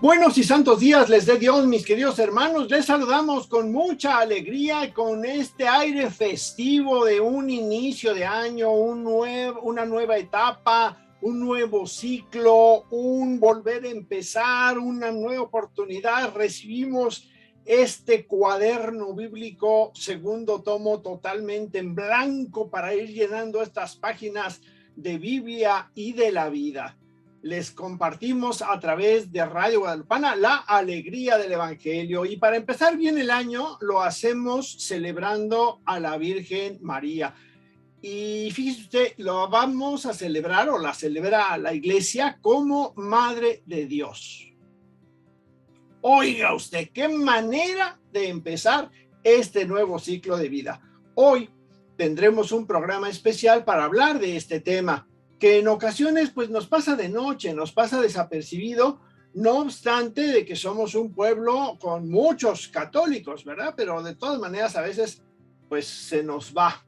Buenos y santos días les dé Dios, mis queridos hermanos. Les saludamos con mucha alegría y con este aire festivo de un inicio de año, una nueva etapa, un nuevo ciclo, un volver a empezar, una nueva oportunidad. Recibimos este cuaderno bíblico, segundo tomo, totalmente en blanco para ir llenando estas páginas de Biblia y de la vida. Les compartimos a través de Radio Guadalupana la alegría del Evangelio. Y para empezar bien el año, lo hacemos celebrando a la Virgen María. Y fíjese usted, lo vamos a celebrar, o la celebra la Iglesia, como Madre de Dios. Oiga usted, qué manera de empezar este nuevo ciclo de vida. Hoy tendremos un programa especial para hablar de este tema, que en ocasiones pues nos pasa de noche, nos pasa desapercibido, no obstante de que somos un pueblo con muchos católicos, ¿verdad? Pero de todas maneras a veces pues se nos va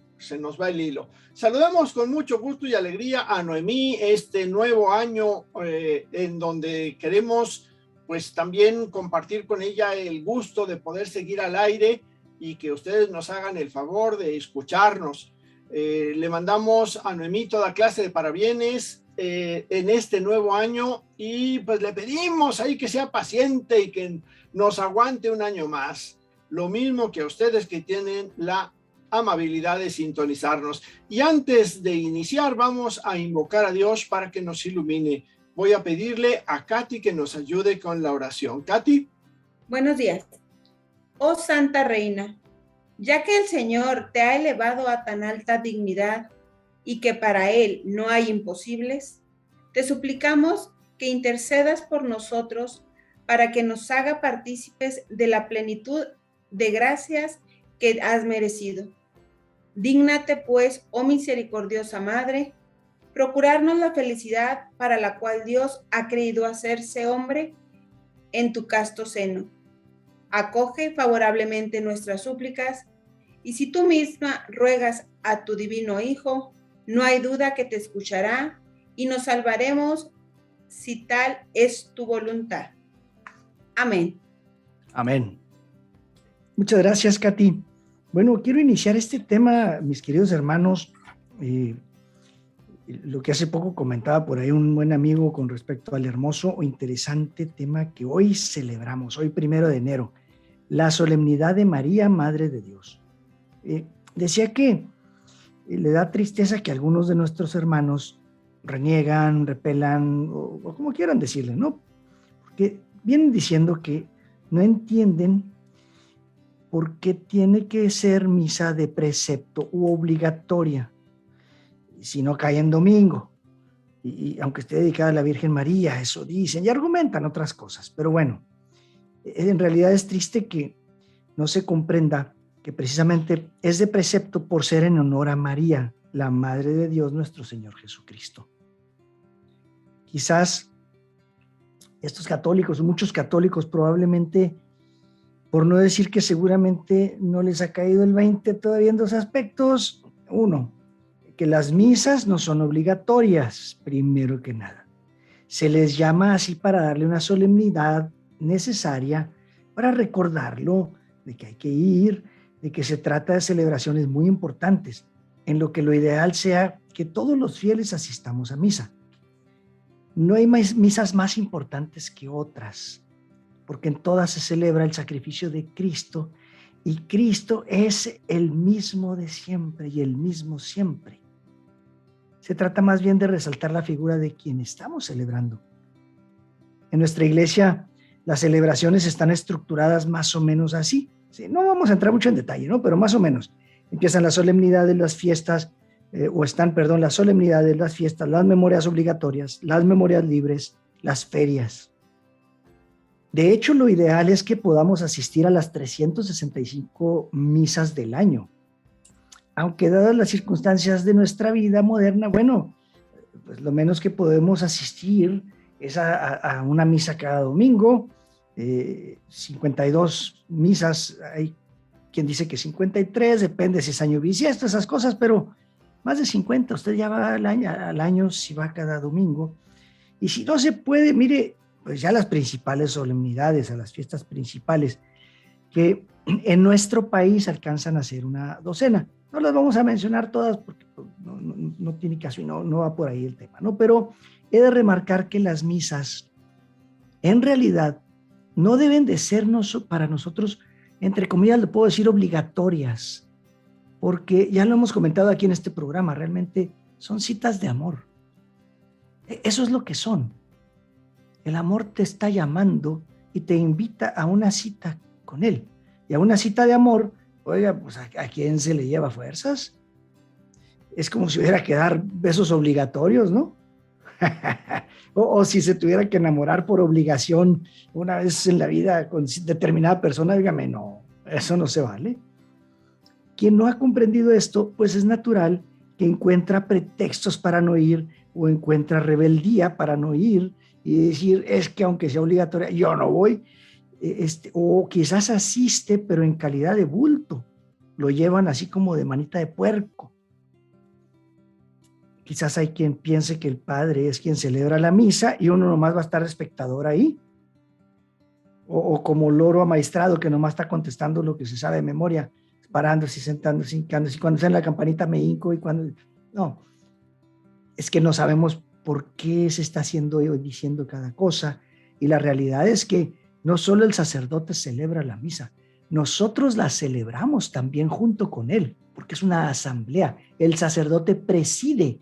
el hilo. Saludamos con mucho gusto y alegría a Noemí este nuevo año en donde queremos pues también compartir con ella el gusto de poder seguir al aire y que ustedes nos hagan el favor de escucharnos. Le mandamos a Noemí toda clase de parabienes en este nuevo año y pues le pedimos ahí que sea paciente y que nos aguante un año más. Lo mismo que a ustedes que tienen la amabilidad de sintonizarnos. Y antes de iniciar vamos a invocar a Dios para que nos ilumine. Voy a pedirle a Katy que nos ayude con la oración. Katy. Buenos días. Oh Santa Reina, ya que el Señor te ha elevado a tan alta dignidad y que para Él no hay imposibles, te suplicamos que intercedas por nosotros para que nos haga partícipes de la plenitud de gracias que has merecido. Dígnate, pues, oh misericordiosa Madre, procurarnos la felicidad para la cual Dios ha querido hacerse hombre en tu casto seno. Acoge favorablemente nuestras súplicas, y si tú misma ruegas a tu divino Hijo, no hay duda que te escuchará y nos salvaremos si tal es tu voluntad. Amén. Amén. Muchas gracias, Katy. Bueno, quiero iniciar este tema, mis queridos hermanos, lo que hace poco comentaba por ahí un buen amigo con respecto al hermoso o interesante tema que hoy celebramos, hoy 1 de enero, la solemnidad de María, Madre de Dios. Decía que le da tristeza que algunos de nuestros hermanos reniegan, repelan, o como quieran decirle, ¿no? Porque vienen diciendo que no entienden por qué tiene que ser misa de precepto u obligatoria si no cae en domingo. Y aunque esté dedicada a la Virgen María, eso dicen y argumentan otras cosas. Pero bueno, en realidad es triste que no se comprenda que precisamente es de precepto por ser en honor a María, la Madre de Dios, nuestro Señor Jesucristo. Quizás estos católicos, muchos católicos probablemente, por no decir que seguramente no les ha caído el 20 todavía en dos aspectos. Uno, que las misas no son obligatorias, primero que nada. Se les llama así para darle una solemnidad necesaria para recordarlo de que hay que ir, de que se trata de celebraciones muy importantes, en lo que lo ideal sea que todos los fieles asistamos a misa. No hay misas más importantes que otras, porque en todas se celebra el sacrificio de Cristo, y Cristo es el mismo de siempre y el mismo siempre. Se trata más bien de resaltar la figura de quien estamos celebrando. En nuestra iglesia, las celebraciones están estructuradas más o menos así. Sí, no vamos a entrar mucho en detalle, ¿no? Pero más o menos. Empiezan las solemnidades, las fiestas, las solemnidades, las fiestas, las memorias obligatorias, las memorias libres, las ferias. De hecho, lo ideal es que podamos asistir a las 365 misas del año. Aunque dadas las circunstancias de nuestra vida moderna, bueno, pues lo menos que podemos asistir es a una misa cada domingo, 52 misas, hay quien dice que 53, depende si es año bisiesto, esas cosas, pero más de 50, usted ya va al año si va cada domingo. Y si no se puede, mire, pues ya las principales solemnidades, a las fiestas principales, que en nuestro país alcanzan a ser una docena. No las vamos a mencionar todas porque no tiene caso y no va por ahí el tema, ¿no? Pero he de remarcar que las misas, en realidad, no deben de ser para nosotros, entre comillas, le puedo decir, obligatorias, porque ya lo hemos comentado aquí en este programa, realmente son citas de amor. Eso es lo que son. El amor te está llamando y te invita a una cita con él. Y a una cita de amor, oiga, pues ¿a quién se le lleva fuerzas? Es como si hubiera que dar besos obligatorios, ¿no? o si se tuviera que enamorar por obligación una vez en la vida con determinada persona, dígame, no, eso no se vale. Quien no ha comprendido esto, pues es natural que encuentra pretextos para no ir o encuentra rebeldía para no ir y decir, es que aunque sea obligatoria, yo no voy. O quizás asiste, pero en calidad de bulto. Lo llevan así como de manita de puerco. Quizás hay quien piense que el padre es quien celebra la misa y uno nomás va a estar de espectador ahí. O como loro amaestrado que nomás está contestando lo que se sabe de memoria, parándose, sentándose, hincándose, y cuando está en la campanita me hinco y cuando... No, es que no sabemos por qué se está haciendo o diciendo cada cosa, y la realidad es que no solo el sacerdote celebra la misa, nosotros la celebramos también junto con él, porque es una asamblea. El sacerdote preside,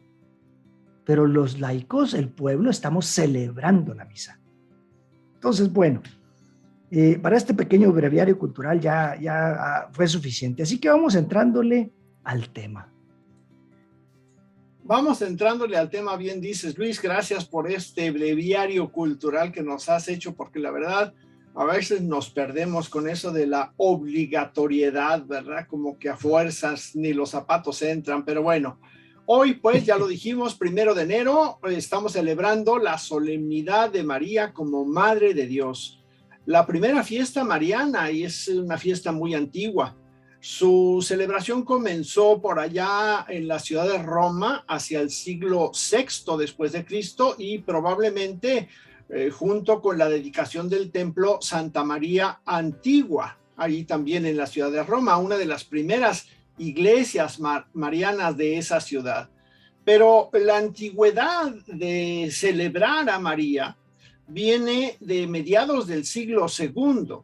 pero los laicos, el pueblo, estamos celebrando la misa. Entonces, bueno, para este pequeño breviario cultural ya fue suficiente, así que vamos entrándole al tema. Vamos entrándole al tema, bien dices, Luis, gracias por este breviario cultural que nos has hecho, porque la verdad, a veces nos perdemos con eso de la obligatoriedad, ¿verdad? Como que a fuerzas ni los zapatos entran, pero bueno, hoy pues ya lo dijimos, 1 de enero, estamos celebrando la solemnidad de María como Madre de Dios. La primera fiesta mariana, y es una fiesta muy antigua. Su celebración comenzó por allá en la ciudad de Roma hacia el siglo VI después de Cristo y probablemente junto con la dedicación del templo Santa María Antigua, ahí también en la ciudad de Roma, una de las primeras iglesias marianas de esa ciudad. Pero la antigüedad de celebrar a María viene de mediados del siglo II,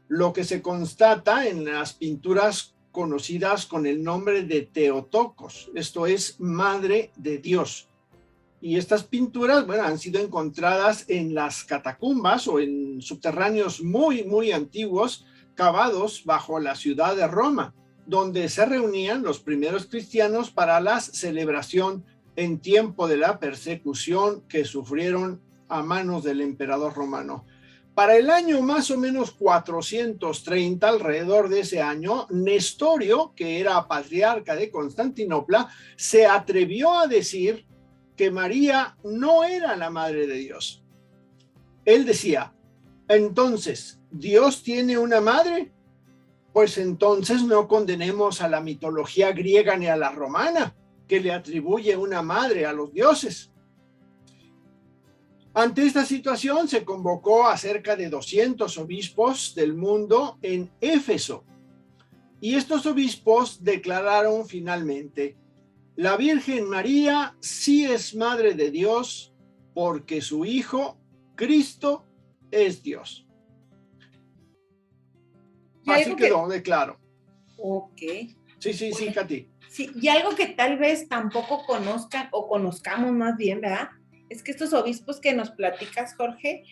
lo que se constata en las pinturas conocidas con el nombre de Teotocos, esto es Madre de Dios. Y estas pinturas, bueno, han sido encontradas en las catacumbas o en subterráneos muy antiguos, cavados bajo la ciudad de Roma, donde se reunían los primeros cristianos para la celebración en tiempo de la persecución que sufrieron a manos del emperador romano. Para el año más o menos 430, alrededor de ese año, Nestorio, que era patriarca de Constantinopla, se atrevió a decir que María no era la Madre de Dios. Él decía, entonces, ¿Dios tiene una madre? Pues entonces no condenemos a la mitología griega ni a la romana, que le atribuye una madre a los dioses. Ante esta situación se convocó a cerca de 200 obispos del mundo en Éfeso. Y estos obispos declararon finalmente, la Virgen María sí es Madre de Dios porque su Hijo, Cristo, es Dios. Así quedó de claro. Ok. Sí, Katy. Sí, y algo que tal vez tampoco conozcan o conozcamos más bien, ¿verdad? Es que estos obispos que nos platicas, Jorge,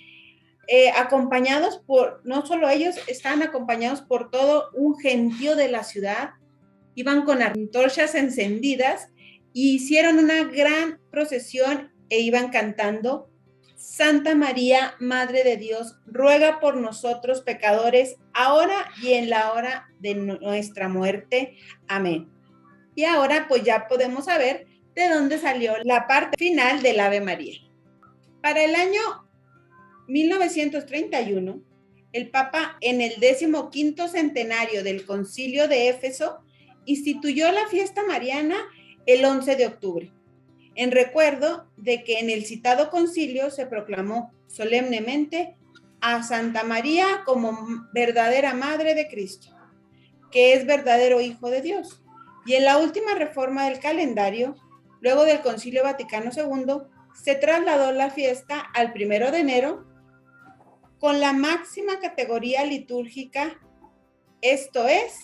acompañados por, no solo ellos, están acompañados por todo un gentío de la ciudad, iban con antorchas encendidas y hicieron una gran procesión e iban cantando, Santa María, Madre de Dios, ruega por nosotros pecadores, ahora y en la hora de nuestra muerte. Amén. Y ahora pues ya podemos saber de dónde salió la parte final del Ave María. Para el año 1931, el Papa, en el 15º centenario del Concilio de Éfeso, instituyó la fiesta mariana el 11 de octubre, en recuerdo de que en el citado concilio se proclamó solemnemente a Santa María como verdadera Madre de Cristo, que es verdadero Hijo de Dios. Y en la última reforma del calendario, luego del Concilio Vaticano II, se trasladó la fiesta al 1 de enero con la máxima categoría litúrgica, esto es,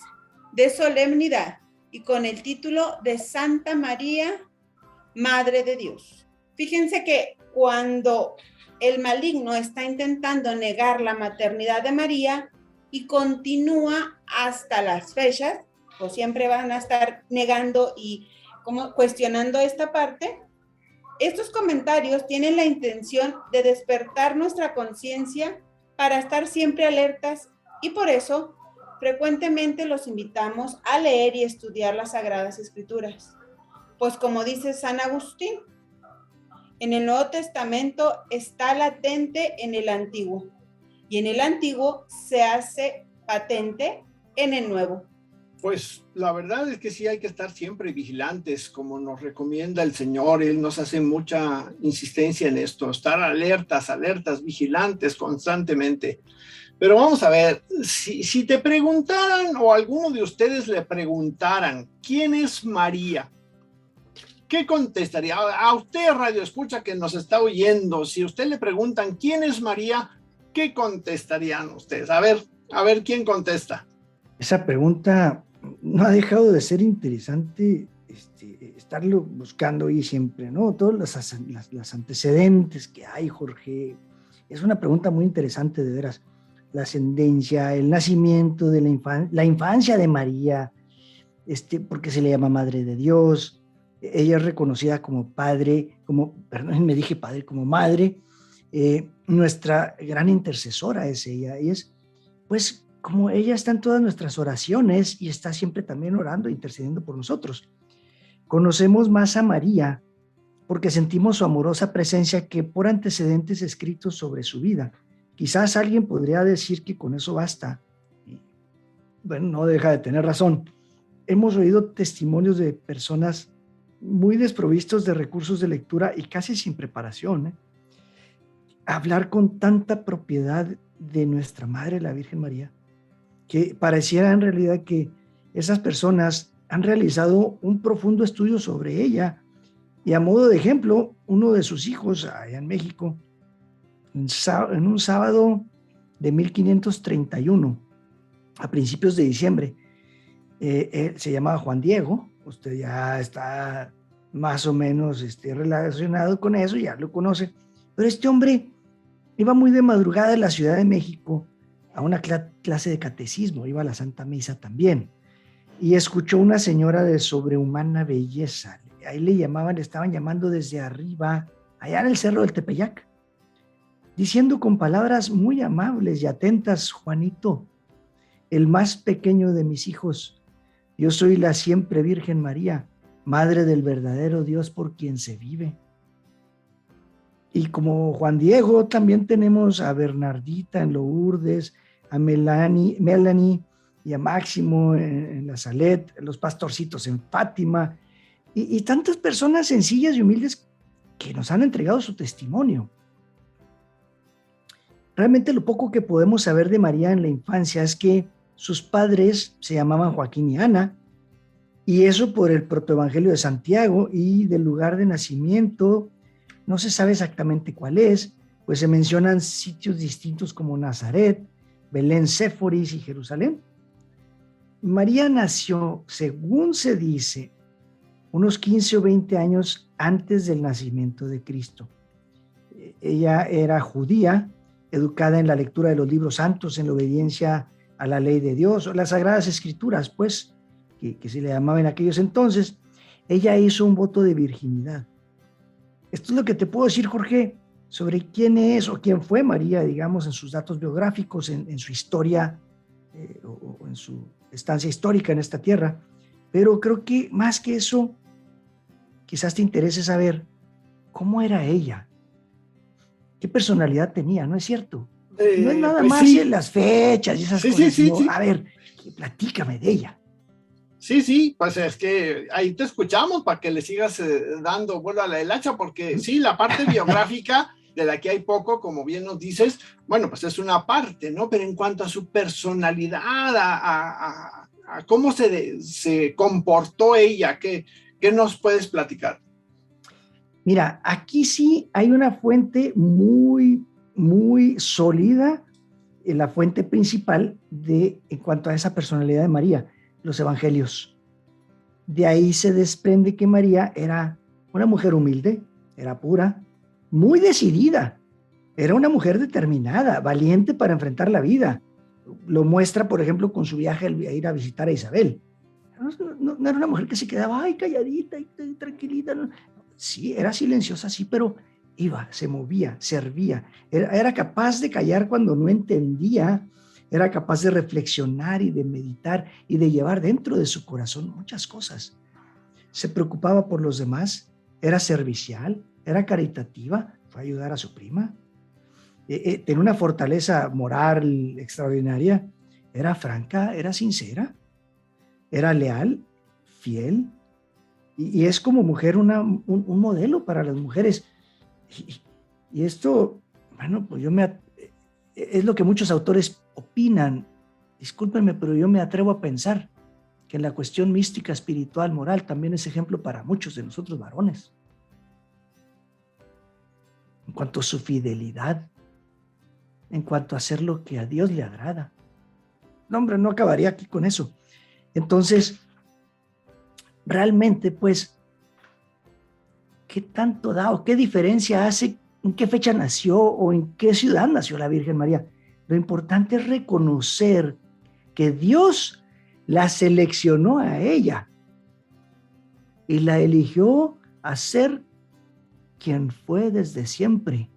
de solemnidad, y con el título de Santa María, Madre de Dios. Fíjense que cuando el maligno está intentando negar la maternidad de María y continúa hasta las fechas, pues siempre van a estar negando y como cuestionando esta parte, estos comentarios tienen la intención de despertar nuestra conciencia para estar siempre alertas, y por eso frecuentemente los invitamos a leer y estudiar las Sagradas Escrituras. Pues como dice San Agustín, en el Nuevo Testamento está latente en el Antiguo, y en el Antiguo se hace patente en el Nuevo. Pues la verdad es que sí hay que estar siempre vigilantes, como nos recomienda el Señor. Él nos hace mucha insistencia en esto, estar alertas, vigilantes constantemente. Pero vamos a ver, si te preguntaran, o alguno de ustedes le preguntaran, ¿quién es María? ¿Qué contestaría? A usted, Radio Escucha, que nos está oyendo, si usted le preguntan, ¿quién es María? ¿Qué contestarían ustedes? A ver, ¿quién contesta? Esa pregunta no ha dejado de ser interesante, estarlo buscando ahí siempre, ¿no? Todos los antecedentes que hay, Jorge. Es una pregunta muy interesante, de veras. La ascendencia, el nacimiento de la infancia de María, porque se le llama Madre de Dios. Ella es reconocida como como madre. Nuestra gran intercesora es ella, y es, pues, como ella está en todas nuestras oraciones y está siempre también orando, intercediendo por nosotros. Conocemos más a María porque sentimos su amorosa presencia que por antecedentes escritos sobre su vida. Quizás alguien podría decir que con eso basta. Bueno, no deja de tener razón. Hemos oído testimonios de personas muy desprovistos de recursos de lectura y casi sin preparación, hablar con tanta propiedad de nuestra Madre, la Virgen María, que pareciera en realidad que esas personas han realizado un profundo estudio sobre ella. Y a modo de ejemplo, uno de sus hijos allá en México, en un sábado de 1531, a principios de diciembre, se llamaba Juan Diego. Usted ya está más o menos relacionado con eso, ya lo conoce. Pero este hombre iba muy de madrugada en la Ciudad de México a una clase de catecismo, iba a la Santa Misa también, y escuchó una señora de sobrehumana belleza. Ahí le estaban llamando desde arriba, allá en el Cerro del Tepeyac, diciendo con palabras muy amables y atentas: Juanito, el más pequeño de mis hijos, yo soy la siempre Virgen María, Madre del verdadero Dios por quien se vive. Y como Juan Diego, también tenemos a Bernardita en Lourdes, a Melanie y a Máximo en la Salet, los pastorcitos en Fátima, y tantas personas sencillas y humildes que nos han entregado su testimonio. Realmente lo poco que podemos saber de María en la infancia es que sus padres se llamaban Joaquín y Ana, y eso por el protoevangelio de Santiago, y del lugar de nacimiento no se sabe exactamente cuál es, pues se mencionan sitios distintos como Nazaret, Belén, Séforis y Jerusalén. María nació, según se dice, unos 15 o 20 años antes del nacimiento de Cristo. Ella era judía, educada en la lectura de los libros santos, en la obediencia a la ley de Dios, o las Sagradas Escrituras, pues, que se le llamaba en aquellos entonces. Ella hizo un voto de virginidad. Esto es lo que te puedo decir, Jorge, sobre quién es o quién fue María, digamos, en sus datos biográficos, en su historia o en su estancia histórica en esta tierra. Pero creo que más que eso, quizás te interese saber cómo era ella, qué personalidad tenía, ¿no es cierto? No es nada pues más sí. Las fechas y esas cosas, Sí. A ver, platícame de ella. Sí, pues es que ahí te escuchamos para que le sigas dando vuelo a la hilacha, porque sí, la parte biográfica de la que hay poco, como bien nos dices, bueno, pues es una parte, ¿no? Pero en cuanto a su personalidad, a cómo se comportó ella, ¿qué nos puedes platicar? Mira, aquí sí hay una fuente muy, muy sólida, la fuente principal en cuanto a esa personalidad de María, los evangelios. De ahí se desprende que María era una mujer humilde, era pura, muy decidida, era una mujer determinada, valiente para enfrentar la vida. Lo muestra, por ejemplo, con su viaje a ir a visitar a Isabel. No era una mujer que se quedaba, ay, calladita y tranquilita. No. Sí, era silenciosa, sí, pero iba, se movía, servía. Era capaz de callar cuando no entendía, era capaz de reflexionar y de meditar y de llevar dentro de su corazón muchas cosas. Se preocupaba por los demás, era servicial, era caritativa, fue a ayudar a su prima. Tenía una fortaleza moral extraordinaria, era franca, era sincera, era leal, fiel, y es como mujer un modelo para las mujeres. Y esto, bueno, pues es lo que muchos autores opinan. Discúlpenme, pero yo me atrevo a pensar que en la cuestión mística, espiritual, moral, también es ejemplo para muchos de nosotros varones. En cuanto a su fidelidad, en cuanto a hacer lo que a Dios le agrada. No, hombre, no acabaría aquí con eso. Entonces, realmente, pues, ¿qué tanto da o qué diferencia hace en qué fecha nació o en qué ciudad nació la Virgen María? Lo importante es reconocer que Dios la seleccionó a ella y la eligió a ser quien fue desde siempre,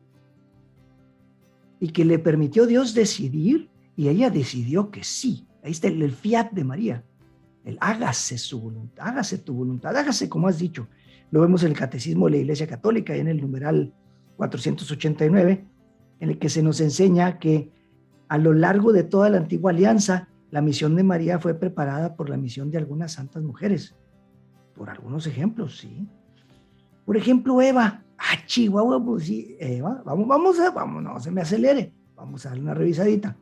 y que le permitió Dios decidir, y ella decidió que sí. Ahí está el fiat de María, el hágase su voluntad, hágase tu voluntad, hágase como has dicho. Lo vemos en el Catecismo de la Iglesia Católica, en el numeral 489, en el que se nos enseña que a lo largo de toda la antigua alianza, la misión de María fue preparada por la misión de algunas santas mujeres. Por algunos ejemplos, sí. Por ejemplo, Eva. Chihuahua, pues sí, Eva. Vamos, no se me acelere. Vamos a darle una revisadita.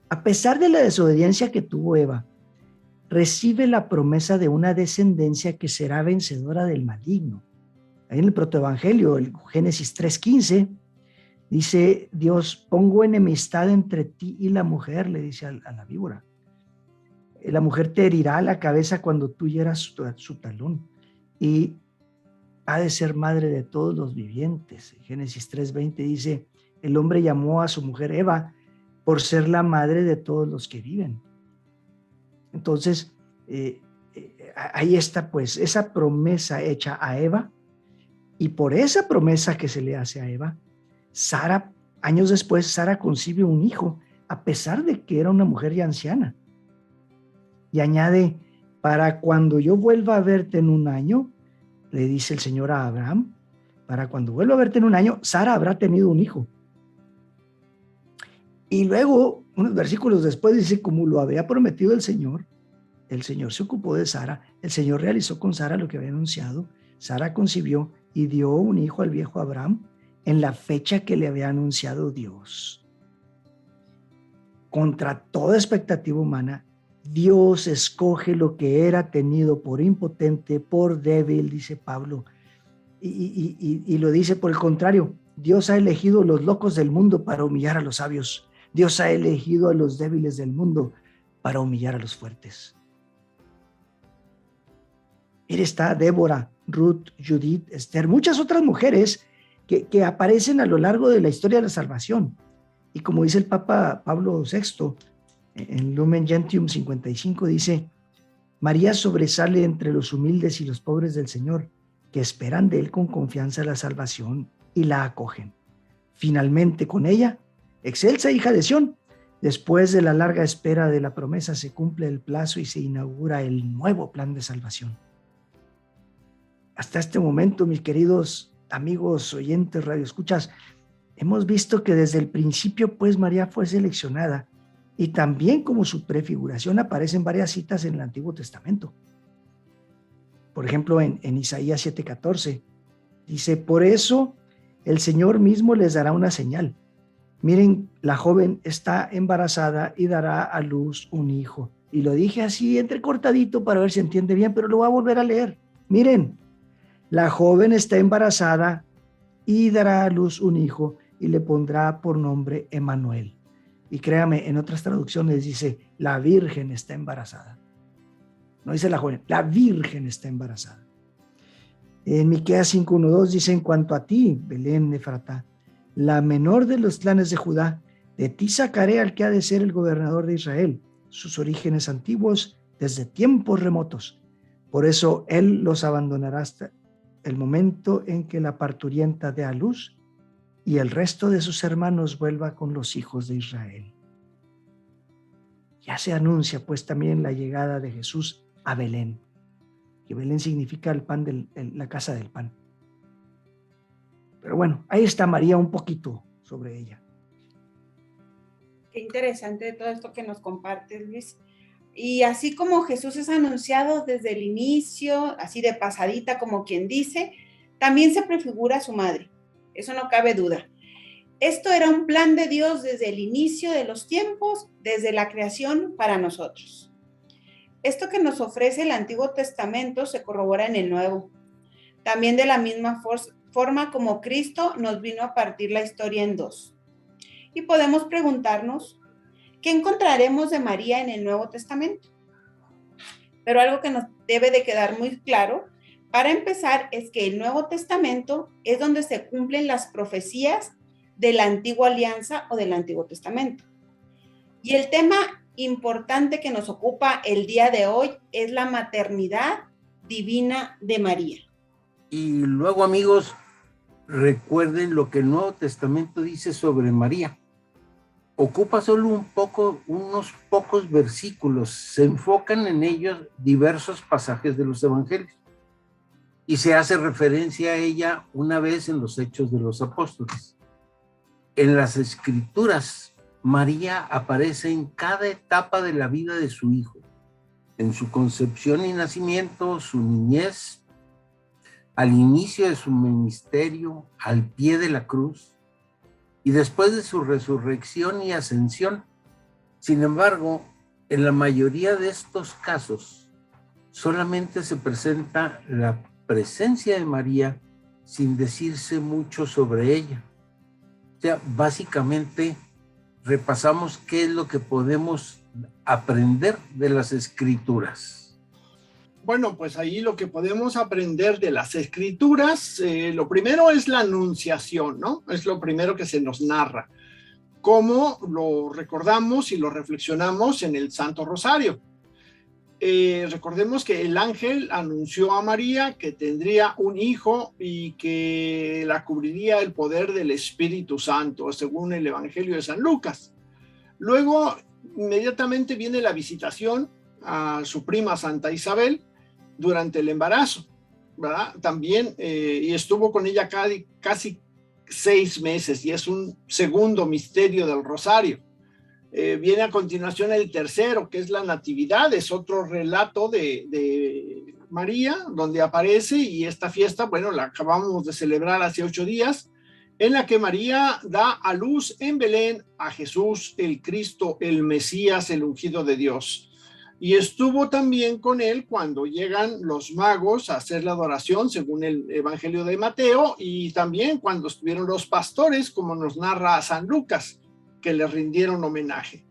A pesar de la desobediencia que tuvo Eva, recibe la promesa de una descendencia que será vencedora del maligno. Ahí en el protoevangelio, el Génesis 3:15, dice Dios: pongo enemistad entre ti y la mujer, le dice a la víbora. La mujer te herirá la cabeza cuando tú hieras su talón, y ha de ser madre de todos los vivientes. En Génesis 3:20 dice: el hombre llamó a su mujer Eva por ser la madre de todos los que viven. Entonces, ahí está pues esa promesa hecha a Eva, y por esa promesa que se le hace a Eva, Sara, años después, Sara concibe un hijo, a pesar de que era una mujer ya anciana. Y añade: para cuando yo vuelva a verte en un año, le dice el Señor a Abraham, para cuando vuelva a verte en un año, Sara habrá tenido un hijo. Y luego, unos versículos después, dice: como lo había prometido el Señor se ocupó de Sara, el Señor realizó con Sara lo que había anunciado. Sara concibió y dio un hijo al viejo Abraham en la fecha que le había anunciado Dios. Contra toda expectativa humana, Dios escoge lo que era tenido por impotente, por débil, dice Pablo, y lo dice por el contrario. Dios ha elegido los locos del mundo para humillar a los sabios. Dios ha elegido a los débiles del mundo para humillar a los fuertes. Mira, está Débora, Ruth, Judith, Esther, muchas otras mujeres que aparecen a lo largo de la historia de la salvación. Y como dice el Papa Pablo VI, en Lumen Gentium 55, dice: María sobresale entre los humildes y los pobres del Señor, que esperan de Él con confianza la salvación y la acogen. Finalmente, con ella, excelsa hija de Sión, después de la larga espera de la promesa, se cumple el plazo y se inaugura el nuevo plan de salvación. Hasta este momento, mis queridos amigos oyentes, radioescuchas, hemos visto que desde el principio, pues, María fue seleccionada, y también como su prefiguración aparecen varias citas en el Antiguo Testamento. Por ejemplo, en Isaías 7:14, dice: por eso el Señor mismo les dará una señal. Miren, la joven está embarazada y dará a luz un hijo. Y lo dije así entrecortadito para ver si entiende bien, pero lo voy a volver a leer. Miren, la joven está embarazada y dará a luz un hijo y le pondrá por nombre Emmanuel. Y créame, en otras traducciones dice, la virgen está embarazada. No dice la joven, la virgen está embarazada. En Miqueas 5:1-2 dice, en cuanto a ti, Belén Efratá, la menor de los clanes de Judá, de ti sacaré al que ha de ser el gobernador de Israel, sus orígenes antiguos desde tiempos remotos. Por eso él los abandonará hasta el momento en que la parturienta dé a luz y el resto de sus hermanos vuelva con los hijos de Israel. Ya se anuncia pues también la llegada de Jesús a Belén, que Belén significa el pan la casa del pan. Pero bueno, ahí está María un poquito sobre ella. Qué interesante todo esto que nos compartes, Luis. Y así como Jesús es anunciado desde el inicio, así de pasadita como quien dice, también se prefigura a su madre. Eso no cabe duda. Esto era un plan de Dios desde el inicio de los tiempos, desde la creación para nosotros. Esto que nos ofrece el Antiguo Testamento se corrobora en el Nuevo. También de la misma forma como Cristo nos vino a partir la historia en dos. Y podemos preguntarnos, ¿qué encontraremos de María en el Nuevo Testamento? Pero algo que nos debe de quedar muy claro, para empezar, es que el Nuevo Testamento es donde se cumplen las profecías de la Antigua Alianza o del Antiguo Testamento. Y el tema importante que nos ocupa el día de hoy es la maternidad divina de María. Y luego, amigos, recuerden lo que el Nuevo Testamento dice sobre María. Ocupa solo unos pocos versículos, se enfocan en ellos diversos pasajes de los evangelios y se hace referencia a ella una vez en los Hechos de los Apóstoles. En las Escrituras, María aparece en cada etapa de la vida de su hijo, en su concepción y nacimiento, su niñez, al inicio de su ministerio, al pie de la cruz, y después de su resurrección y ascensión. Sin embargo, en la mayoría de estos casos, solamente se presenta la presencia de María sin decirse mucho sobre ella. O sea, básicamente repasamos qué es lo que podemos aprender de las Escrituras. Bueno, pues ahí lo que podemos aprender de las Escrituras, lo primero es la anunciación, ¿no? Es lo primero que se nos narra, cómo lo recordamos y lo reflexionamos en el Santo Rosario. Recordemos que el ángel anunció a María que tendría un hijo y que la cubriría el poder del Espíritu Santo, según el Evangelio de San Lucas. Luego, inmediatamente viene la visitación a su prima Santa Isabel durante el embarazo, ¿verdad? También, y estuvo con ella casi 6 meses, y es un segundo misterio del Rosario. Viene a continuación el tercero, que es la Natividad, es otro relato de María, donde aparece, y esta fiesta, bueno, la acabamos de celebrar hace 8 días, en la que María da a luz en Belén a Jesús, el Cristo, el Mesías, el ungido de Dios. Y estuvo también con él cuando llegan los magos a hacer la adoración, según el Evangelio de Mateo, y también cuando estuvieron los pastores, como nos narra San Lucas, que le rindieron homenaje.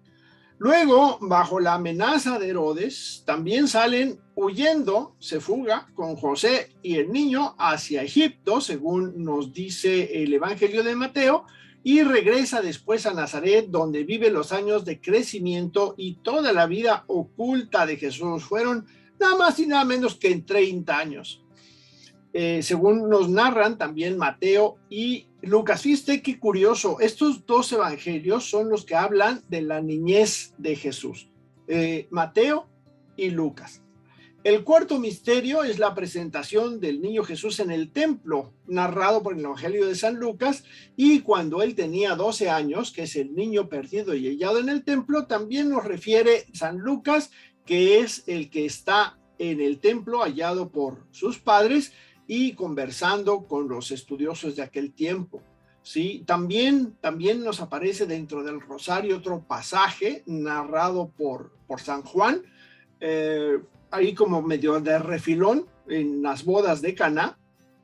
Luego, bajo la amenaza de Herodes, también salen huyendo, se fuga con José y el niño hacia Egipto, según nos dice el Evangelio de Mateo, y regresa después a Nazaret, donde vive los años de crecimiento y toda la vida oculta de Jesús. Fueron nada más y nada menos que en 30 años. Según nos narran también Mateo y Lucas. Fíjate qué curioso, estos dos evangelios son los que hablan de la niñez de Jesús, Mateo y Lucas. El cuarto misterio es la presentación del niño Jesús en el templo, narrado por el Evangelio de San Lucas, y cuando él tenía 12 años, que es el niño perdido y hallado en el templo, también nos refiere San Lucas, que es el que está en el templo hallado por sus padres, y conversando con los estudiosos de aquel tiempo. Sí, también nos aparece dentro del rosario otro pasaje narrado por San Juan, ahí como medio de refilón en las bodas de Caná,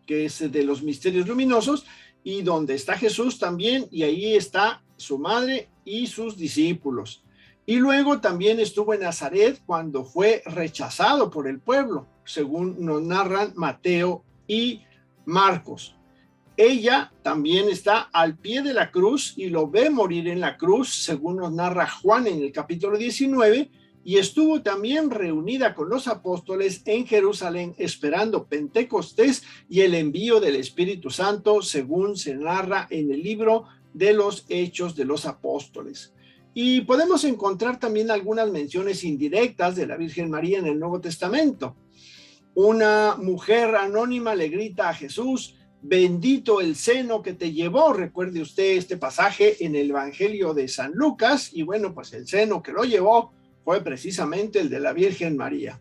que es de los misterios luminosos, y donde está Jesús también, y ahí está su madre y sus discípulos. Y luego también estuvo en Nazaret cuando fue rechazado por el pueblo, según nos narran Mateo y Marcos. Ella también está al pie de la cruz y lo ve morir en la cruz, según nos narra Juan en el capítulo 19, y estuvo también reunida con los apóstoles en Jerusalén esperando Pentecostés y el envío del Espíritu Santo, según se narra en el libro de los Hechos de los Apóstoles. Y podemos encontrar también algunas menciones indirectas de la Virgen María en el Nuevo Testamento. Una mujer anónima le grita a Jesús: bendito el seno que te llevó. Recuerde usted este pasaje en el Evangelio de San Lucas, y bueno, pues el seno que lo llevó fue precisamente el de la Virgen María.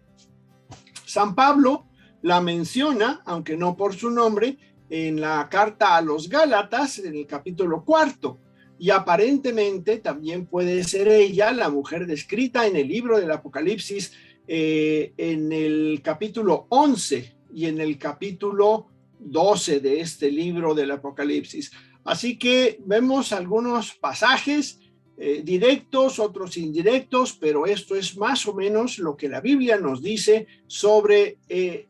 San Pablo la menciona, aunque no por su nombre, en la carta a los Gálatas, en el capítulo 4, y aparentemente también puede ser ella la mujer descrita en el libro del Apocalipsis, en el capítulo 11 y en el capítulo 12 de este libro del Apocalipsis. Así que vemos algunos pasajes directos, otros indirectos, pero esto es más o menos lo que la Biblia nos dice sobre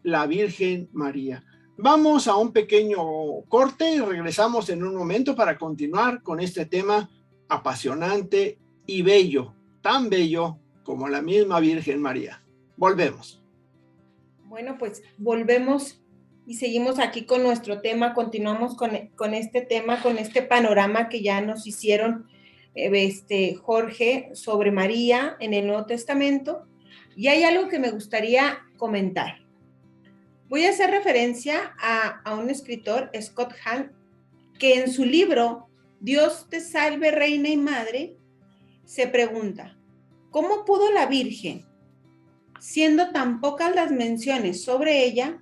la Virgen María. Vamos a un pequeño corte y regresamos en un momento para continuar con este tema apasionante y bello, tan bello como la misma Virgen María. Volvemos. Bueno, pues volvemos y seguimos aquí con nuestro tema, continuamos con este tema, con este panorama que ya nos hicieron Jorge sobre María en el Nuevo Testamento, y hay algo que me gustaría comentar. Voy a hacer referencia a un escritor, Scott Hahn, que en su libro Dios te salve, Reina y Madre, se pregunta: ¿cómo pudo la Virgen, siendo tan pocas las menciones sobre ella,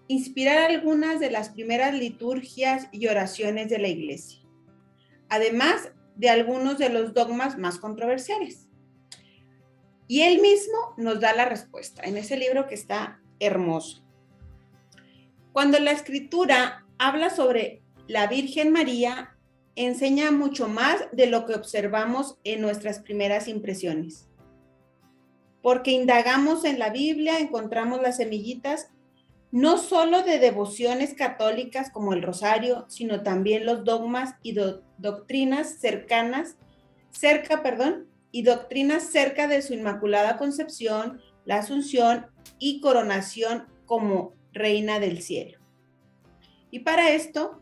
inspirar algunas de las primeras liturgias y oraciones de la Iglesia, además de algunos de los dogmas más controversiales? Y él mismo nos da la respuesta en ese libro que está hermoso. Cuando la Escritura habla sobre la Virgen María, enseña mucho más de lo que observamos en nuestras primeras impresiones. Porque indagamos en la Biblia, encontramos las semillitas no solo de devociones católicas como el rosario, sino también los dogmas y doctrinas cerca de su Inmaculada Concepción, la Asunción y coronación como Reina del Cielo. Y para esto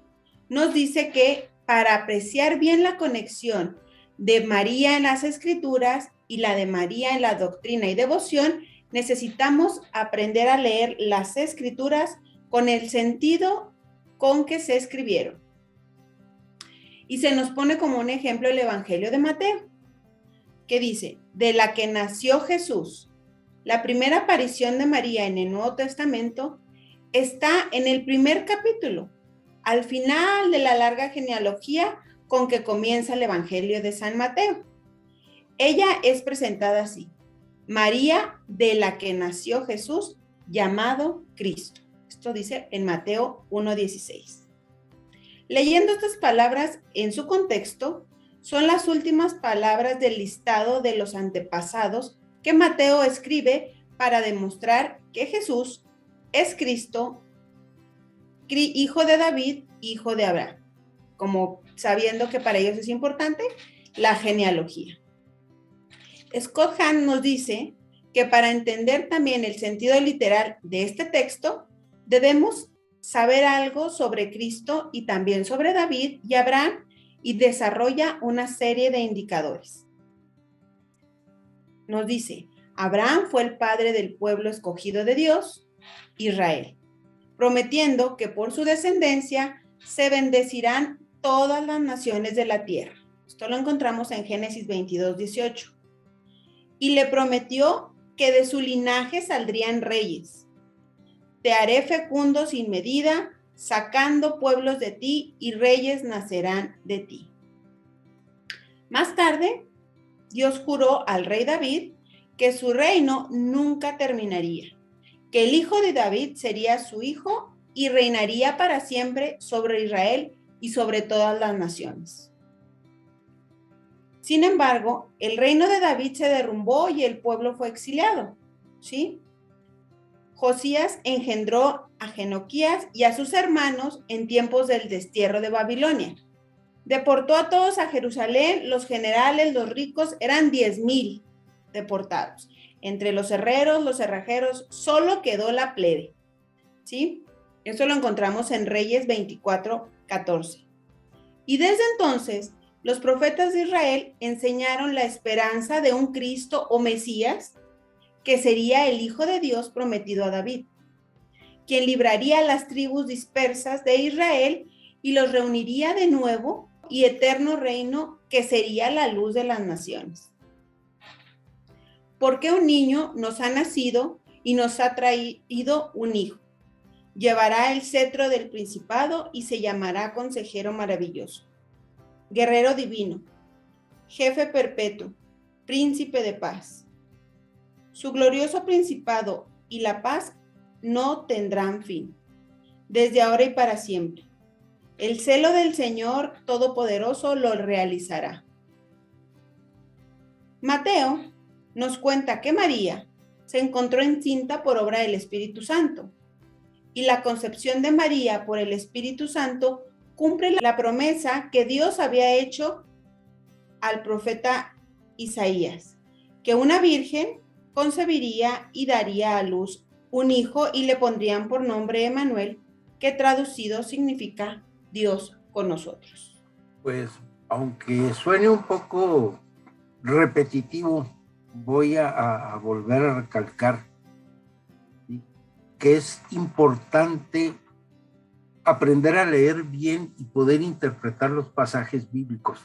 nos dice que para apreciar bien la conexión de María en las Escrituras y la de María en la doctrina y devoción, necesitamos aprender a leer las Escrituras con el sentido con que se escribieron. Y se nos pone como un ejemplo el Evangelio de Mateo, que dice: de la que nació Jesús. La primera aparición de María en el Nuevo Testamento está en el primer capítulo, al final de la larga genealogía con que comienza el Evangelio de San Mateo. Ella es presentada así: María, de la que nació Jesús, llamado Cristo. Esto dice en Mateo 1:16. Leyendo estas palabras en su contexto, son las últimas palabras del listado de los antepasados que Mateo escribe para demostrar que Jesús es Cristo, hijo de David, hijo de Abraham, como sabiendo que para ellos es importante la genealogía. Scott Hahn nos dice que para entender también el sentido literal de este texto, debemos saber algo sobre Cristo y también sobre David y Abraham, y desarrolla una serie de indicadores. Nos dice: Abraham fue el padre del pueblo escogido de Dios, Israel, prometiendo que por su descendencia se bendecirán todas las naciones de la tierra. Esto lo encontramos en Génesis 22:18. Y le prometió que de su linaje saldrían reyes. te haré fecundo sin medida, sacando pueblos de ti y reyes nacerán de ti. Más tarde, Dios juró al rey David que su reino nunca terminaría, que el hijo de David sería su hijo y reinaría para siempre sobre Israel y sobre todas las naciones. Sin embargo, el reino de David se derrumbó y el pueblo fue exiliado, ¿sí? Josías engendró a Genoquías y a sus hermanos en tiempos del destierro de Babilonia. Deportó a todos a Jerusalén, los generales, los ricos, eran 10,000 deportados. Entre los herreros, los cerrajeros, solo quedó la plebe, ¿sí? Eso lo encontramos en Reyes 24:14. Y desde entonces, los profetas de Israel enseñaron la esperanza de un Cristo o Mesías, que sería el Hijo de Dios prometido a David, quien libraría a las tribus dispersas de Israel y los reuniría de nuevo y eterno reino que sería la luz de las naciones. Porque un niño nos ha nacido y nos ha traído un hijo. Llevará el cetro del principado y se llamará Consejero Maravilloso, Guerrero Divino, Jefe Perpetuo, Príncipe de Paz. Su glorioso principado y la paz no tendrán fin, desde ahora y para siempre. El celo del Señor Todopoderoso lo realizará. Mateo nos cuenta que María se encontró encinta por obra del Espíritu Santo, y la concepción de María por el Espíritu Santo cumple la promesa que Dios había hecho al profeta Isaías, que una virgen concebiría y daría a luz un hijo y le pondrían por nombre Emmanuel, que traducido significa Dios con nosotros. Pues, aunque suene un poco repetitivo, voy a volver a recalcar, ¿sí?, que es importante aprender a leer bien y poder interpretar los pasajes bíblicos.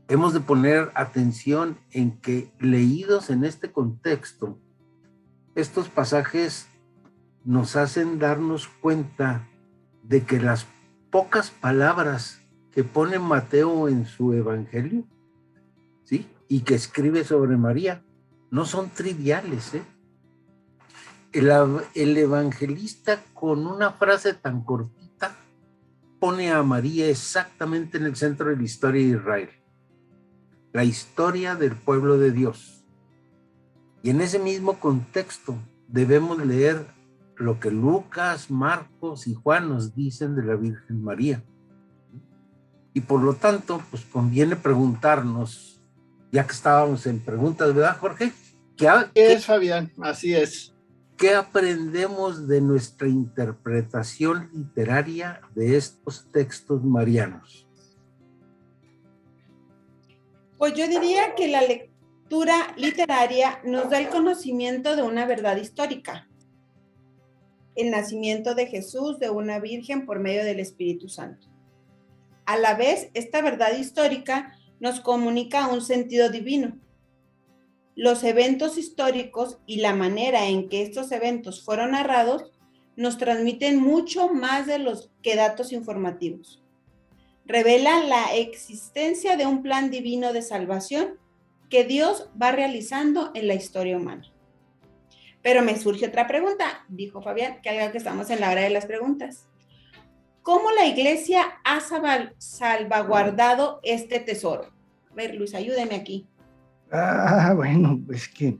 Hemos de poner atención en que, leídos en este contexto, estos pasajes nos hacen darnos cuenta de que las pocas palabras que pone Mateo en su evangelio, ¿sí?, y que escribe sobre María, no son triviales, ¿eh? El evangelista, con una frase tan cortita, pone a María exactamente en el centro de la historia de Israel, la historia del pueblo de Dios. Y en ese mismo contexto debemos leer lo que Lucas, Marcos y Juan nos dicen de la Virgen María. Y por lo tanto, pues conviene preguntarnos, ya que estábamos en preguntas, ¿verdad, Jorge? ¿Qué es, Fabián? Así es. ¿Qué aprendemos de nuestra interpretación literaria de estos textos marianos? Pues yo diría que la lectura literaria nos da el conocimiento de una verdad histórica. El nacimiento de Jesús de una virgen por medio del Espíritu Santo. A la vez, esta verdad histórica nos comunica un sentido divino. Los eventos históricos y la manera en que estos eventos fueron narrados nos transmiten mucho más de los que datos informativos. Revela la existencia de un plan divino de salvación que Dios va realizando en la historia humana. Pero me surge otra pregunta, dijo Fabián, que estamos en la hora de las preguntas. ¿Cómo la iglesia ha salvaguardado este tesoro? A ver, Luis, ayúdeme aquí. Bueno, pues que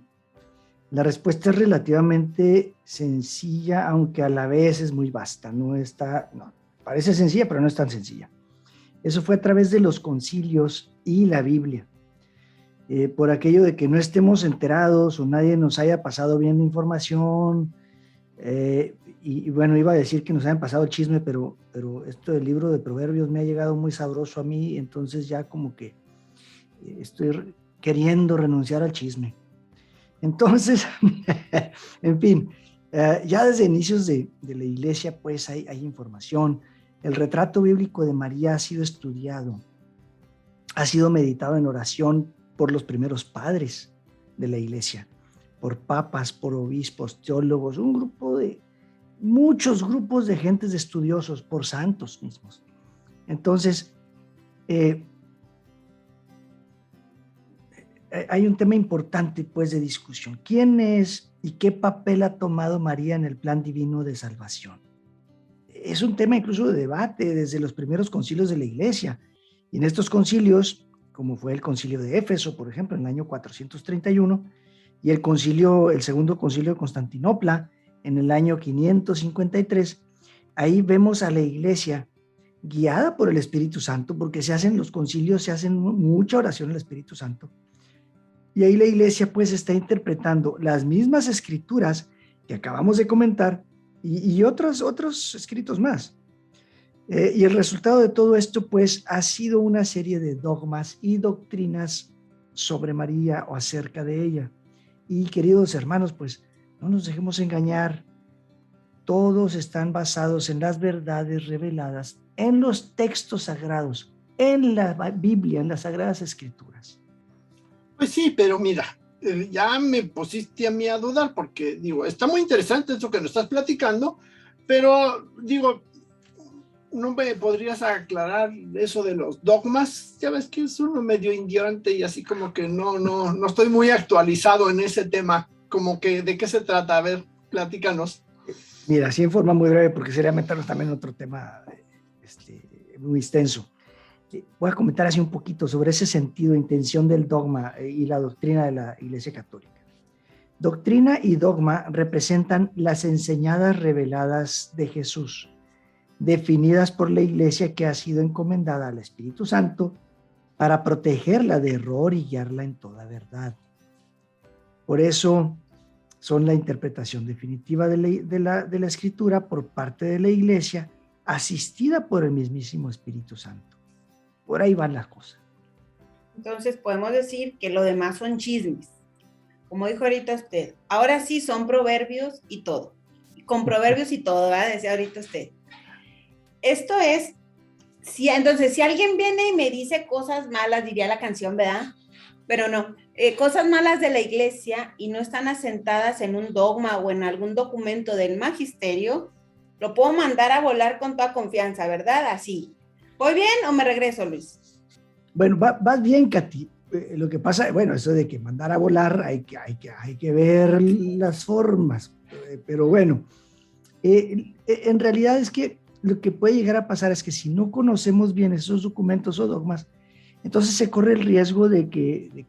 la respuesta es relativamente sencilla, aunque a la vez es muy vasta. Parece sencilla, pero no es tan sencilla. Eso fue a través de los concilios y la Biblia. Por aquello de que no estemos enterados o nadie nos haya pasado bien la información, y bueno, iba a decir que nos hayan pasado chisme, pero esto del libro de Proverbios me ha llegado muy sabroso a mí, entonces ya como que estoy queriendo renunciar al chisme. Entonces, en fin, ya desde inicios de la iglesia pues hay información. El retrato bíblico de María ha sido estudiado, ha sido meditado en oración por los primeros padres de la iglesia, por papas, por obispos, teólogos, un grupo de muchos grupos de gentes estudiosos, por santos mismos. Entonces, hay un tema importante pues de discusión. ¿Quién es y qué papel ha tomado María en el plan divino de salvación? Es un tema incluso de debate desde los primeros concilios de la Iglesia. Y en estos concilios, como fue el concilio de Éfeso, por ejemplo, en el año 431, y el segundo concilio de Constantinopla, en el año 553, ahí vemos a la Iglesia guiada por el Espíritu Santo, porque los concilios, se hacen mucha oración al Espíritu Santo. Y ahí la Iglesia pues está interpretando las mismas escrituras que acabamos de comentar y otros escritos más. Y el resultado de todo esto pues ha sido una serie de dogmas y doctrinas sobre María o acerca de ella. Y queridos hermanos, pues no nos dejemos engañar. Todos están basados en las verdades reveladas en los textos sagrados, en la Biblia, en las Sagradas Escrituras. Pues sí, pero mira, ya me pusiste a mí a dudar porque, digo, está muy interesante eso que nos estás platicando, pero, digo, ¿no me podrías aclarar eso de los dogmas? Ya ves que es uno medio ignorante y así como que no estoy muy actualizado en ese tema, como que, ¿de qué se trata? A ver, platícanos. Mira, así en forma muy breve, porque sería meternos también en otro tema muy extenso. Voy a comentar así un poquito sobre ese sentido, intención del dogma y la doctrina de la Iglesia Católica. Doctrina y dogma representan las enseñadas reveladas de Jesús, definidas por la Iglesia que ha sido encomendada al Espíritu Santo para protegerla de error y guiarla en toda verdad. Por eso son la interpretación definitiva de la Escritura por parte de la Iglesia, asistida por el mismísimo Espíritu Santo. Por ahí van las cosas. Entonces podemos decir que lo demás son chismes. Como dijo ahorita usted, ahora sí son proverbios y todo. Con proverbios y todo, ¿verdad? Decía ahorita usted. Esto es, entonces, si alguien viene y me dice cosas malas, diría la canción, ¿verdad? Pero no, cosas malas de la Iglesia y no están asentadas en un dogma o en algún documento del magisterio, lo puedo mandar a volar con toda confianza, ¿verdad? Así. ¿Voy bien o me regreso, Luis? Bueno, vas bien, Katy. Lo que pasa, bueno, eso de que mandar a volar, hay que ver las formas. Pero bueno, en realidad es que lo que puede llegar a pasar es que si no conocemos bien esos documentos o dogmas, entonces se corre el riesgo de que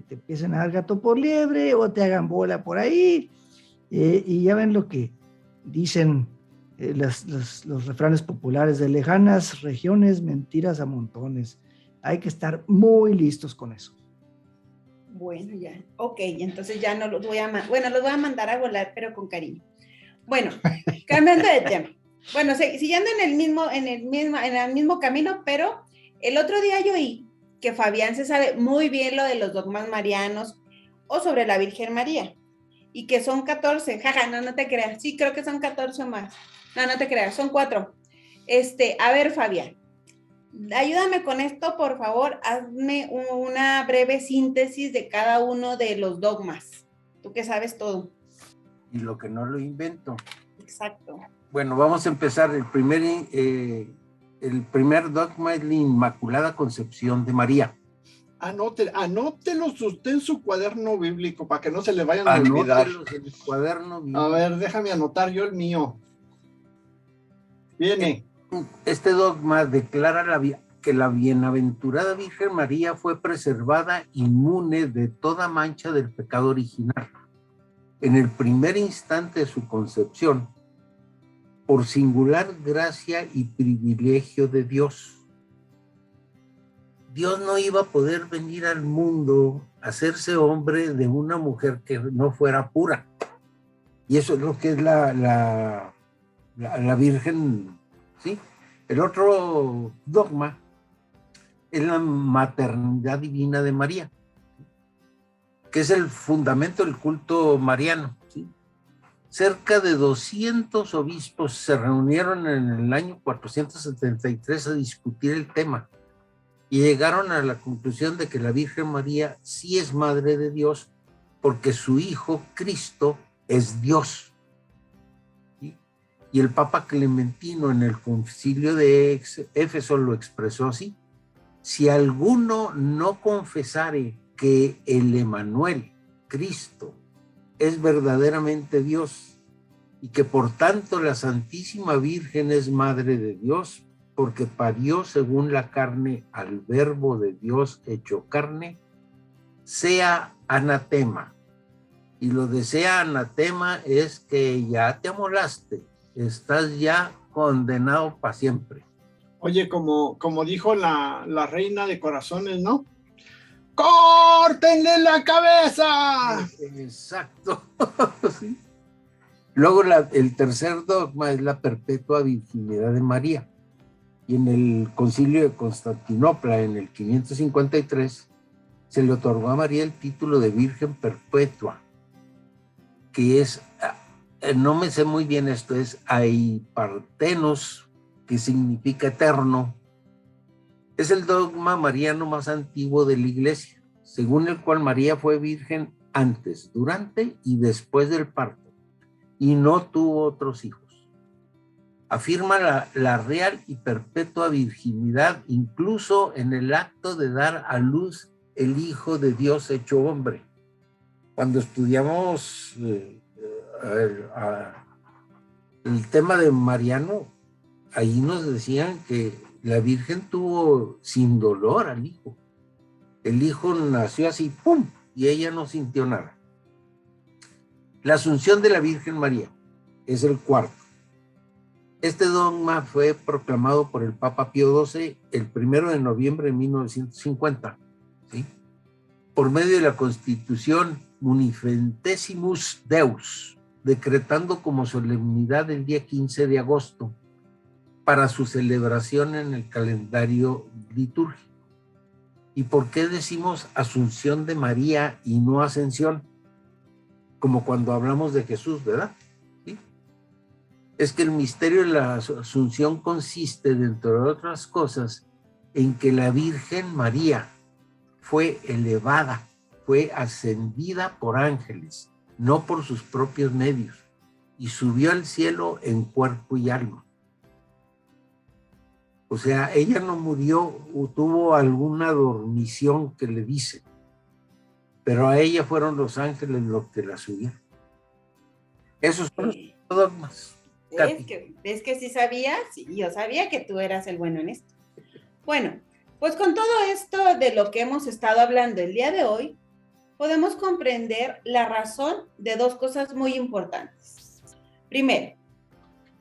te empiecen a dar gato por liebre o te hagan bola por ahí. Y ya ven lo que dicen los refranes populares: de lejanas regiones, mentiras a montones. Hay que estar muy listos con eso. Bueno, ya. Ok, entonces ya no los voy a mandar. Bueno, los voy a mandar a volar, pero con cariño. Bueno, cambiando de tema. Bueno, siguiendo en el mismo camino, pero el otro día yo oí que Fabián se sabe muy bien lo de los dogmas marianos o sobre la Virgen María, y que son 14. Jaja, no te creas. Sí, creo que son 14 más. No te creas, son 4. A ver, Fabián, ayúdame con esto, por favor. Hazme una breve síntesis de cada uno de los dogmas. Tú que sabes todo. Y lo que no lo invento. Exacto. Bueno, vamos a empezar. El primer dogma es la Inmaculada Concepción de María. Anótelos usted en su cuaderno bíblico para que no se le vayan a olvidar. Anótelos en el cuaderno bíblico. A ver, déjame anotar yo el mío. Viene. Este dogma declara que la bienaventurada Virgen María fue preservada inmune de toda mancha del pecado original en el primer instante de su concepción, por singular gracia y privilegio de Dios. Dios no iba a poder venir al mundo a hacerse hombre de una mujer que no fuera pura. Y eso es lo que es la Virgen, ¿sí? El otro dogma es la maternidad divina de María, que es el fundamento del culto mariano, ¿sí? Cerca de 200 obispos se reunieron en el año 473 a discutir el tema y llegaron a la conclusión de que la Virgen María sí es Madre de Dios porque su Hijo Cristo es Dios. ¿Sí? Y el Papa Clementino en el concilio de Éfeso lo expresó así: si alguno no confesare que el Emmanuel, Cristo, es verdaderamente Dios, y que por tanto la Santísima Virgen es Madre de Dios, porque parió según la carne al Verbo de Dios hecho carne, sea anatema. Y lo de sea anatema es que ya te amolaste, estás ya condenado para siempre. Oye, como dijo la reina de corazones, ¿no? ¡Córtenle la cabeza! Exacto. Sí. Luego el tercer dogma es la perpetua virginidad de María. Y en el concilio de Constantinopla, en el 553, se le otorgó a María el título de Virgen Perpetua, que es, no me sé muy bien esto, es aipartenos, que significa eterno. Es el dogma mariano más antiguo de la Iglesia, según el cual María fue virgen antes, durante y después del parto, y no tuvo otros hijos. Afirma la real y perpetua virginidad, incluso en el acto de dar a luz el Hijo de Dios hecho hombre. Cuando estudiamos el tema de Mariano, ahí nos decían que la Virgen tuvo sin dolor al Hijo. El Hijo nació así, ¡pum!, y ella no sintió nada. La Asunción de la Virgen María es el cuarto. Este dogma fue proclamado por el Papa Pío XII el 1 de noviembre de 1950, ¿sí?, por medio de la Constitución Munifentesimus Deus, decretando como solemnidad el día 15 de agosto para su celebración en el calendario litúrgico. ¿Y por qué decimos Asunción de María y no Ascensión? Como cuando hablamos de Jesús, ¿verdad? ¿Sí? Es que el misterio de la Asunción consiste, dentro de otras cosas, en que la Virgen María fue elevada, fue ascendida por ángeles, no por sus propios medios, y subió al cielo en cuerpo y alma. O sea, ella no murió o tuvo alguna dormición que le dice, pero a ella fueron los ángeles los que la subieron. Esos son los dogmas. ¿Ves que sí sabías? Sí, yo sabía que tú eras el bueno en esto. Bueno, pues con todo esto de lo que hemos estado hablando el día de hoy, podemos comprender la razón de dos cosas muy importantes. Primero,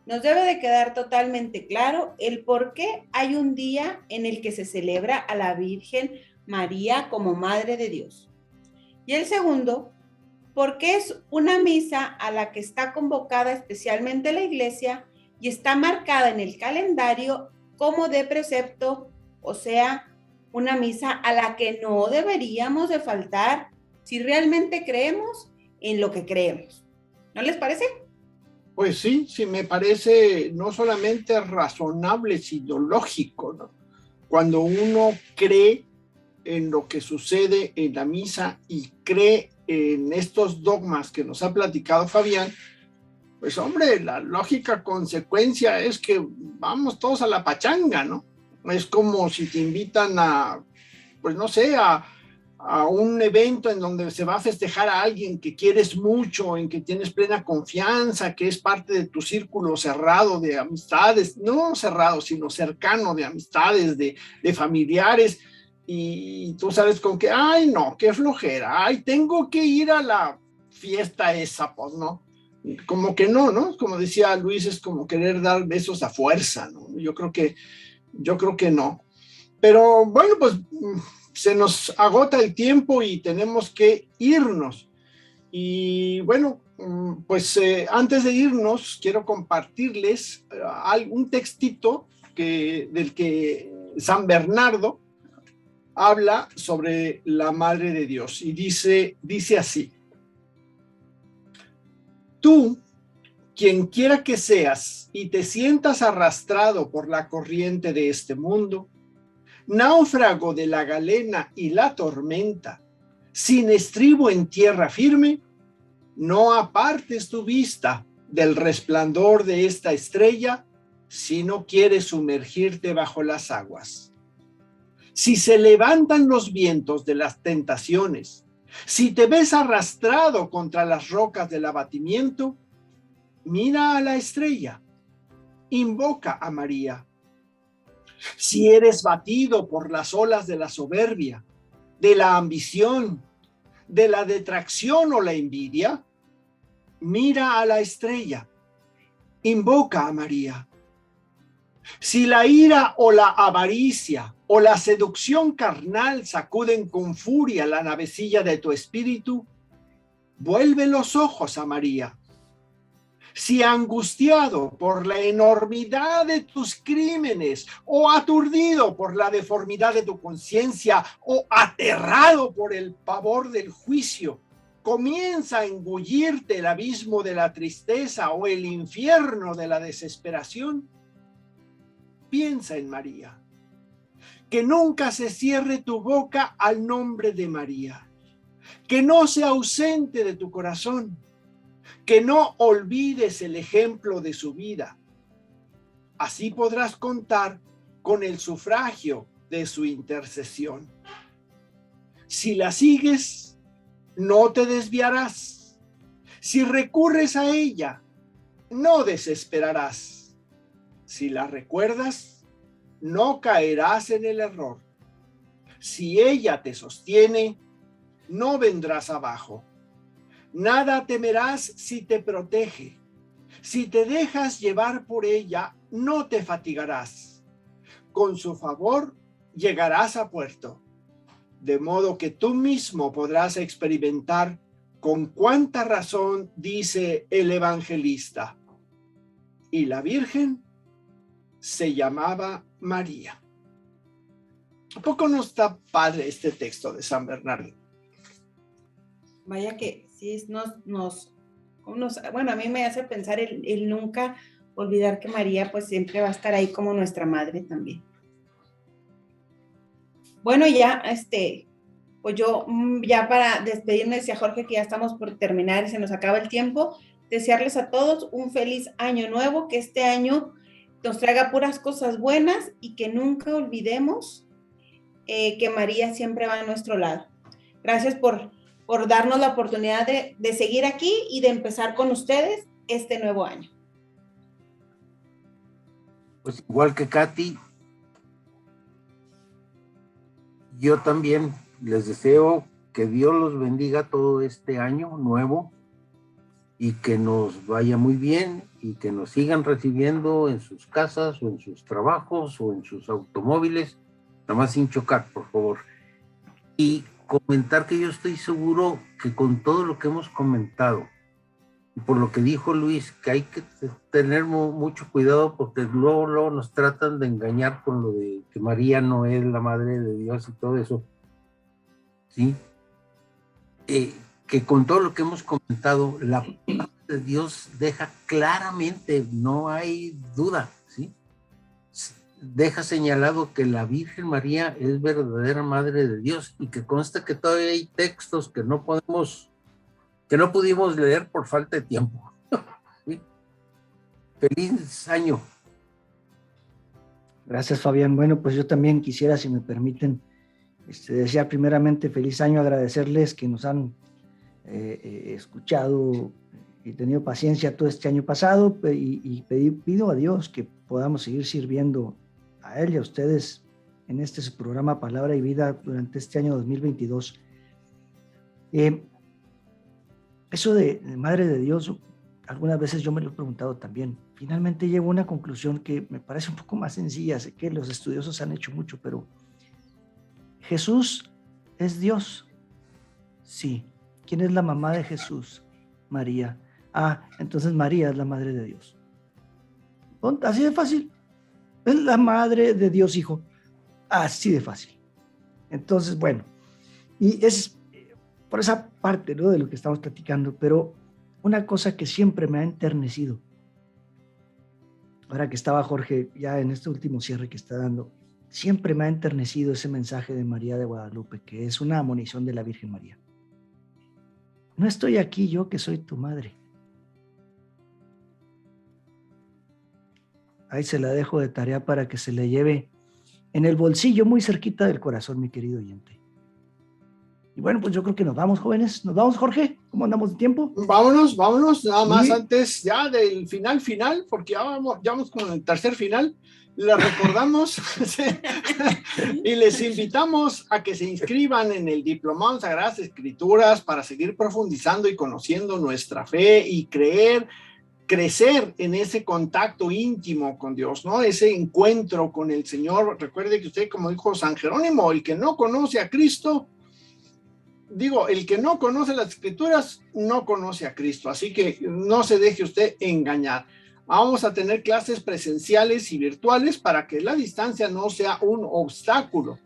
nos debe de quedar totalmente claro el por qué hay un día en el que se celebra a la Virgen María como Madre de Dios. Y el segundo, por qué es una misa a la que está convocada especialmente la Iglesia y está marcada en el calendario como de precepto, o sea, una misa a la que no deberíamos de faltar si realmente creemos en lo que creemos. ¿No les parece? Pues sí, me parece no solamente razonable, sino lógico, ¿no? Cuando uno cree en lo que sucede en la misa y cree en estos dogmas que nos ha platicado Fabián, pues hombre, la lógica consecuencia es que vamos todos a la pachanga, ¿no? Es como si te invitan a, pues no sé, a un evento en donde se va a festejar a alguien que quieres mucho, en que tienes plena confianza, que es parte de tu círculo cerrado de amistades, no cerrado, sino cercano de amistades, de familiares, y tú sabes con que, ay no, qué flojera, ay, tengo que ir a la fiesta esa, pues no, como que no, como decía Luis, es como querer dar besos a fuerza, ¿no? Yo creo que no, pero bueno, pues se nos agota el tiempo y tenemos que irnos. Y bueno, pues antes de irnos, quiero compartirles un textito del que San Bernardo habla sobre la Madre de Dios. Y dice así: tú, quien quiera que seas y te sientas arrastrado por la corriente de este mundo, náufrago de la galena y la tormenta, sin estribo en tierra firme, no apartes tu vista del resplandor de esta estrella si no quieres sumergirte bajo las aguas. Si se levantan los vientos de las tentaciones, si te ves arrastrado contra las rocas del abatimiento, mira a la estrella, invoca a María. Si eres batido por las olas de la soberbia, de la ambición, de la detracción o la envidia, mira a la estrella, invoca a María. Si la ira o la avaricia o la seducción carnal sacuden con furia la navecilla de tu espíritu, vuelve los ojos a María. Si angustiado por la enormidad de tus crímenes, o aturdido por la deformidad de tu conciencia, o aterrado por el pavor del juicio, comienza a engullirte el abismo de la tristeza o el infierno de la desesperación, piensa en María. Que nunca se cierre tu boca al nombre de María. Que no sea ausente de tu corazón. Que no olvides el ejemplo de su vida. Así podrás contar con el sufragio de su intercesión. Si la sigues, no te desviarás. Si recurres a ella, no desesperarás. Si la recuerdas, no caerás en el error. Si ella te sostiene, no vendrás abajo. Nada temerás si te protege. Si te dejas llevar por ella, no te fatigarás. Con su favor llegarás a puerto, de modo que tú mismo podrás experimentar con cuánta razón dice el evangelista. Y la Virgen se llamaba María. ¿A poco no está padre este texto de San Bernardo? Vaya que sí, bueno, a mí me hace pensar el nunca olvidar que María pues siempre va a estar ahí como nuestra madre también. Bueno, ya pues yo ya para despedirme, decía Jorge que ya estamos por terminar y se nos acaba el tiempo, desearles a todos un feliz año nuevo, que este año nos traiga puras cosas buenas y que nunca olvidemos que María siempre va a nuestro lado. Gracias por darnos la oportunidad de seguir aquí y de empezar con ustedes este nuevo año. Pues igual que Katy, yo también les deseo que Dios los bendiga todo este año nuevo y que nos vaya muy bien y que nos sigan recibiendo en sus casas o en sus trabajos o en sus automóviles, nada más sin chocar, por favor. Y comentar que yo estoy seguro que con todo lo que hemos comentado y por lo que dijo Luis, que hay que tener mucho cuidado porque luego nos tratan de engañar con lo de que María no es la madre de Dios y todo eso, ¿sí? Que con todo lo que hemos comentado, la palabra de Dios deja claramente, no hay duda, ¿sí? Deja señalado que la Virgen María es verdadera Madre de Dios y que consta que todavía hay textos que no pudimos leer por falta de tiempo. ¿Sí? Feliz año. Gracias, Fabián. Bueno, pues yo también quisiera, si me permiten, desear primeramente feliz año, agradecerles que nos han escuchado y tenido paciencia todo este año pasado y pido a Dios que podamos seguir sirviendo a Él y a ustedes en este su programa Palabra y Vida durante este año 2022. Eso de Madre de Dios, algunas veces yo me lo he preguntado también. Finalmente llego a una conclusión que me parece un poco más sencilla. Sé que los estudiosos han hecho mucho, pero ¿Jesús es Dios? Sí. ¿Quién es la mamá de Jesús? María. Entonces María es la Madre de Dios. Así de fácil. Es la Madre de Dios, Hijo. Así de fácil. Entonces, bueno, y es por esa parte, ¿no?, de lo que estamos platicando, pero una cosa que siempre me ha enternecido, ahora que estaba Jorge ya en este último cierre que está dando, siempre me ha enternecido ese mensaje de María de Guadalupe, que es una admonición de la Virgen María. No estoy aquí yo que soy tu madre. Ahí se la dejo de tarea para que se le lleve en el bolsillo, muy cerquita del corazón, mi querido oyente. Y bueno, pues yo creo que nos vamos, jóvenes. ¿Nos vamos, Jorge? ¿Cómo andamos de tiempo? Vámonos, nada más Sí. antes ya del final, porque ya vamos con el tercer final. Les recordamos y les invitamos a que se inscriban en el Diplomado en Sagradas Escrituras para seguir profundizando y conociendo nuestra fe y crecer en ese contacto íntimo con Dios, ¿no? Ese encuentro con el Señor. Recuerde que usted, como dijo San Jerónimo, el que no conoce a Cristo, el que no conoce las Escrituras, no conoce a Cristo. Así que no se deje usted engañar. Vamos a tener clases presenciales y virtuales para que la distancia no sea un obstáculo.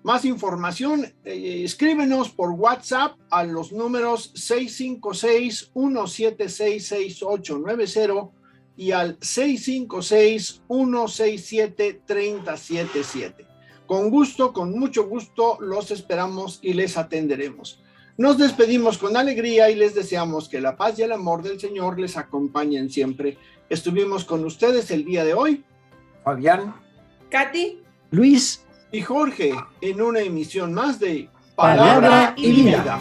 Más información, escríbenos por WhatsApp a los números 656-176-6890 y al 656-167-3077. Con gusto, con mucho gusto, los esperamos y les atenderemos. Nos despedimos con alegría y les deseamos que la paz y el amor del Señor les acompañen siempre. Estuvimos con ustedes el día de hoy, Fabián, Katy, Luis y Jorge, en una emisión más de Palabra y Vida.